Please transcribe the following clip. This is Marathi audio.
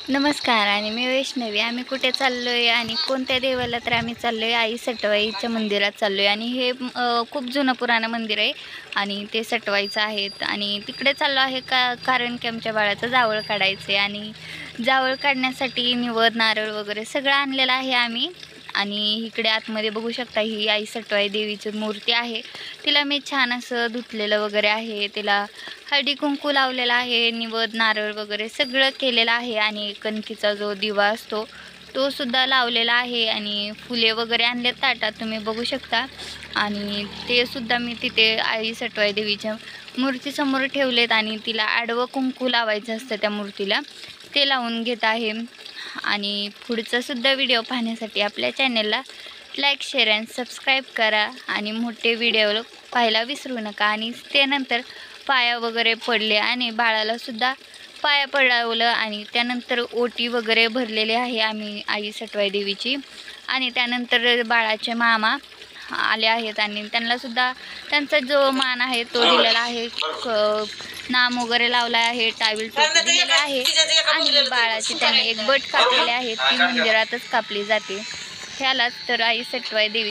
नमस्कार आणि मी वैष्णवी। आम्ही कुठे चाललोय आणि कोणत्या देवाला, तर आम्ही चाललोय आई सटवाईच्या मंदिरात चाललोय। आणि हे खूप जुनं पुराणं मंदिर आहे आणि ते सटवाईचं आहे। आणि तिकडे चाललो आहे कारण की आमच्या बाळाचं जावळ काढायचं आहे आणि जावळ काढण्यासाठी निवद नारळ वगैरे सगळं आणलेलं आहे आम्ही। आणि इकडे आतमध्ये बघू शकता ही आई सटवाई देवीची मूर्ती आहे। तिला मी छान असं धुतलेलं वगैरे आहे, तिला हळदी कुंकू लावलेला आहे, निवद नारळ वगैरे सगळं केलेलं आहे। आणि कणकीचा जो दिवा असतो तो सुद्धा लावलेला आहे आणि फुले वगैरे आणलेत ताटात तुम्ही बघू शकता। आणि ते सुद्धा मी तिथे आई सटवाई देवीच्या मूर्तीसमोर ठेवलेत आणि तिला आडवं कुंकू लावायचं असतं त्या मूर्तीला, ते लावून घेत आहे। आणि पुढचा सुद्धा व्हिडिओ पाहण्यासाठी आपल्या चॅनलला लाईक शेअर आणि सबस्क्राईब करा आणि मोठे व्हिडिओ पाहायला विसरू नका। आणि त्यानंतर पाया वगैरे पडले आणि बाळाला सुद्धा पाया पडावलं आणि त्यानंतर ओटी वगैरे भरलेली आहे आम्ही आई सटवाई देवीची। आणि त्यानंतर बाळाचे मामा आले आहेत आणि त्यांना सुद्धा त्यांचा जो मान आहे तो दिलेला आहे, नाम वगैरे लावला आहे, टावेल टोपी दिलेली आहे। आणि बाळाची त्यांनी एक बट कापलेली आहे, ती मंदिरातच कापली जाते। ह्यालाच तर आई सटवाई देवी